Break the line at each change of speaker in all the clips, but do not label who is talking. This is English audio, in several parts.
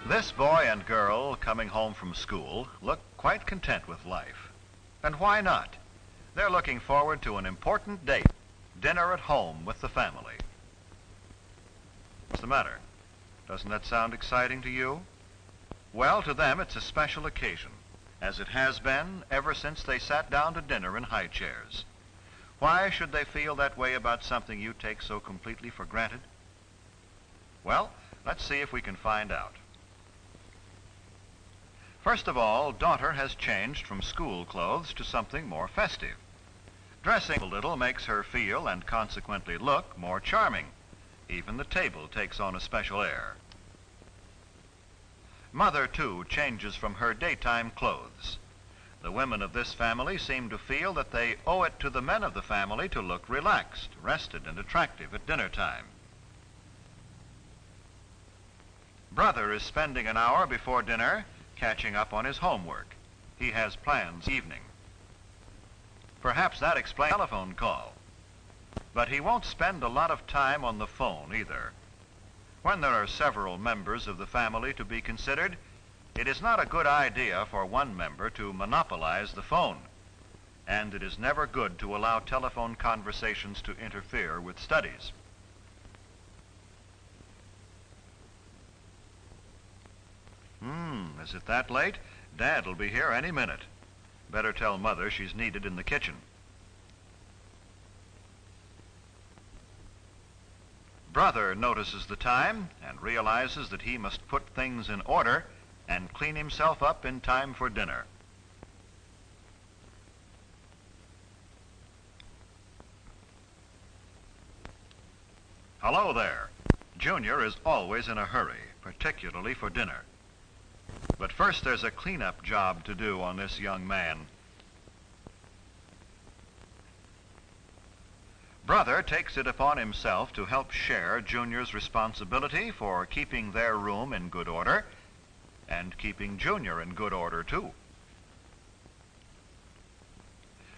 This boy and girl coming home from school look quite content with life. And why not? They're looking forward to an important date, dinner at home with the family. What's the matter? Doesn't that sound exciting to you? Well, to them it's a special occasion, as it has been ever since they sat down to dinner in high chairs. Why should they feel that way about something you take so completely for granted? Well, let's see if we can find out. First of all, daughter has changed from school clothes to something more festive. Dressing a little makes her feel and consequently look more charming. Even the table takes on a special air. Mother, too, changes from her daytime clothes. The women of this family seem to feel that they owe it to the men of the family to look relaxed, rested, and attractive at dinner time. Brother is spending an hour before dinner catching up on his homework. He has plans this evening. Perhaps that explains the telephone call. But he won't spend a lot of time on the phone either. When there are several members of the family to be considered, it is not a good idea for one member to monopolize the phone. And it is never good to allow telephone conversations to interfere with studies. Is it that late? Dad'll be here any minute. Better tell Mother she's needed in the kitchen. Brother notices the time and realizes that he must put things in order and clean himself up in time for dinner. Hello there. Junior is always in a hurry, particularly for dinner. But first there's a cleanup job to do on this young man. Brother takes it upon himself to help share Junior's responsibility for keeping their room in good order and keeping Junior in good order, too.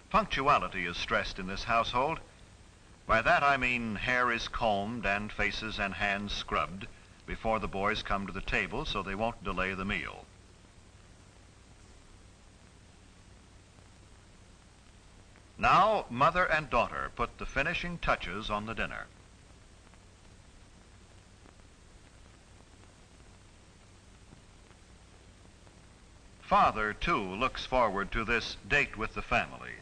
Punctuality is stressed in this household. By that I mean hair is combed and faces and hands scrubbed before the boys come to the table so they won't delay the meal. Now, mother and daughter put the finishing touches on the dinner. Father, too, looks forward to this date with the family.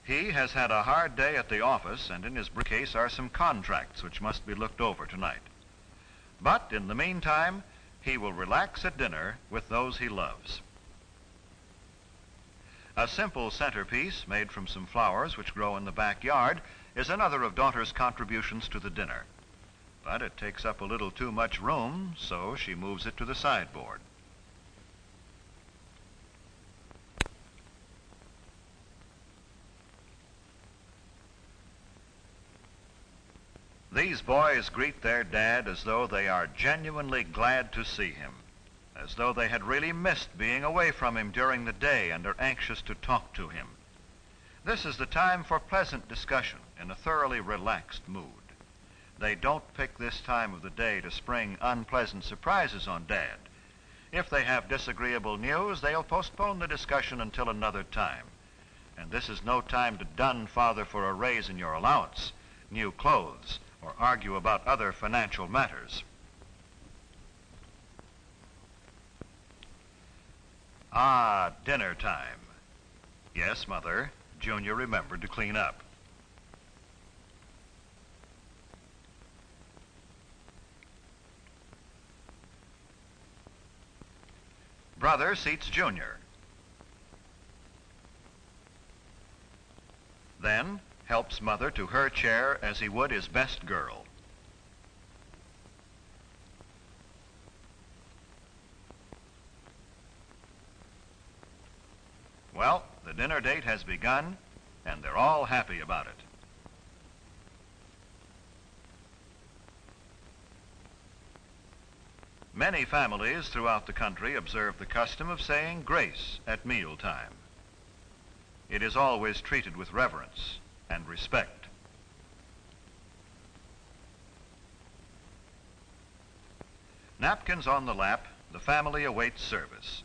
He has had a hard day at the office, and in his briefcase are some contracts which must be looked over tonight. But in the meantime, he will relax at dinner with those he loves. A simple centerpiece made from some flowers which grow in the backyard is another of daughter's contributions to the dinner. But it takes up a little too much room, so she moves it to the sideboard. These boys greet their dad as though they are genuinely glad to see him, as though they had really missed being away from him during the day and are anxious to talk to him. This is the time for pleasant discussion in a thoroughly relaxed mood. They don't pick this time of the day to spring unpleasant surprises on Dad. If they have disagreeable news, they'll postpone the discussion until another time. And this is no time to dun Father for a raise in your allowance, new clothes, or argue about other financial matters. Ah, dinner time. Yes, Mother, Junior remembered to clean up. Brother seats Junior. Then helps Mother to her chair as he would his best girl. Well, the dinner date has begun, and they're all happy about it. Many families throughout the country observe the custom of saying grace at mealtime. It is always treated with reverence and respect. Napkins on the lap, The family awaits service.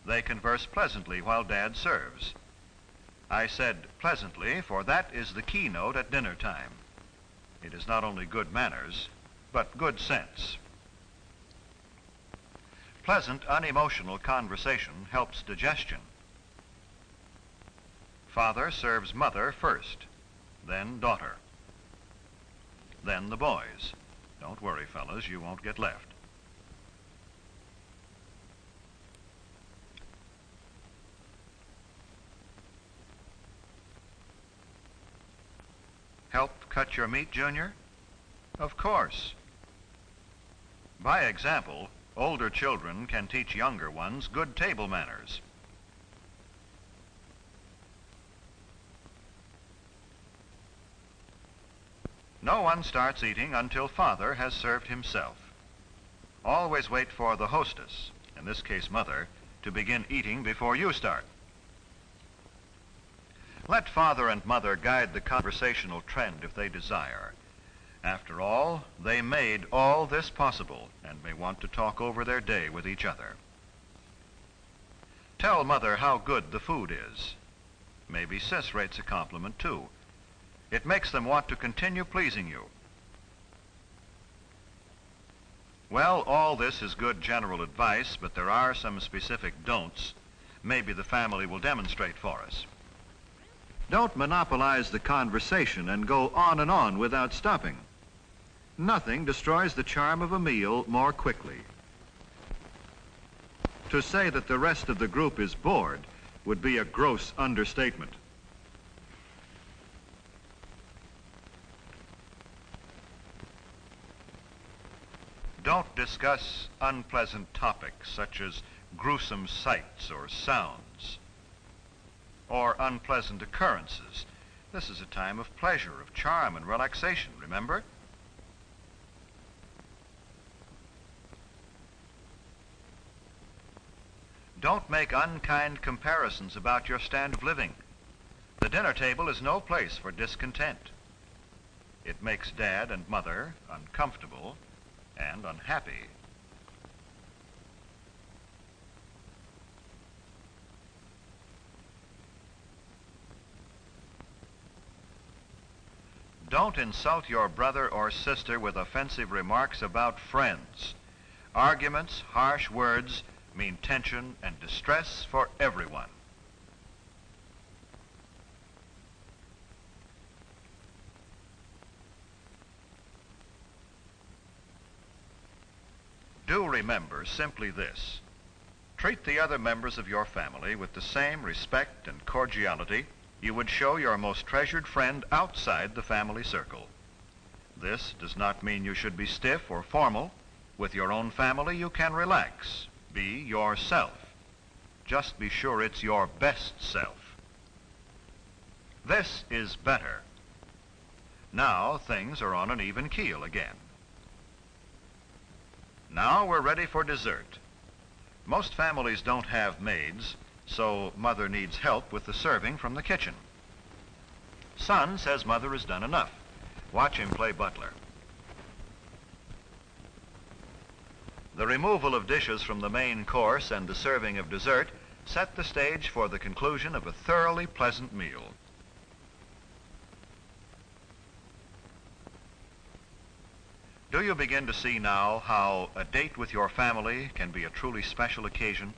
They converse pleasantly while Dad serves. I said pleasantly, for that is the keynote at dinner time. It is not only good manners, but good sense. Pleasant, unemotional conversation helps digestion. Father serves mother first, then daughter, then the boys. Don't worry, fellas, you won't get left. Help cut your meat, Junior? Of course. By example, older children can teach younger ones good table manners. No one starts eating until Father has served himself. Always wait for the hostess, in this case Mother, to begin eating before you start. Let Father and Mother guide the conversational trend if they desire. After all, they made all this possible and may want to talk over their day with each other. Tell Mother how good the food is. Maybe Sis rates a compliment too. It makes them want to continue pleasing you. Well, all this is good general advice, but there are some specific don'ts. Maybe the family will demonstrate for us. Don't monopolize the conversation and go on and on without stopping. Nothing destroys the charm of a meal more quickly. To say that the rest of the group is bored would be a gross understatement. Don't discuss unpleasant topics such as gruesome sights or sounds or unpleasant occurrences. This is a time of pleasure, of charm and relaxation, remember? Don't make unkind comparisons about your standard of living. The dinner table is no place for discontent. It makes Dad and Mother uncomfortable and unhappy. Don't insult your brother or sister with offensive remarks about friends. Arguments, harsh words mean tension and distress for everyone. Do remember simply this. Treat the other members of your family with the same respect and cordiality you would show your most treasured friend outside the family circle. This does not mean you should be stiff or formal. With your own family, you can relax. Be yourself. Just be sure it's your best self. This is better. Now things are on an even keel again. Now we're ready for dessert. Most families don't have maids, so Mother needs help with the serving from the kitchen. Son says Mother has done enough. Watch him play butler. The removal of dishes from the main course and the serving of dessert set the stage for the conclusion of a thoroughly pleasant meal. Do you begin to see now how a date with your family can be a truly special occasion?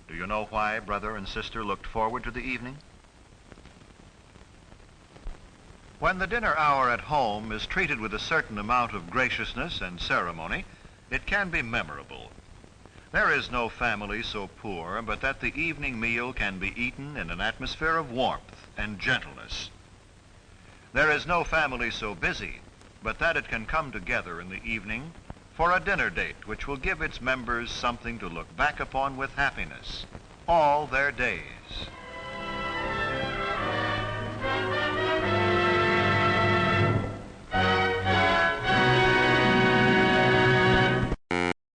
Do you know why brother and sister looked forward to the evening? When the dinner hour at home is treated with a certain amount of graciousness and ceremony, it can be memorable. There is no family so poor but that the evening meal can be eaten in an atmosphere of warmth and gentleness. There is no family so busy but that it can come together in the evening for a dinner date which will give its members something to look back upon with happiness all their days.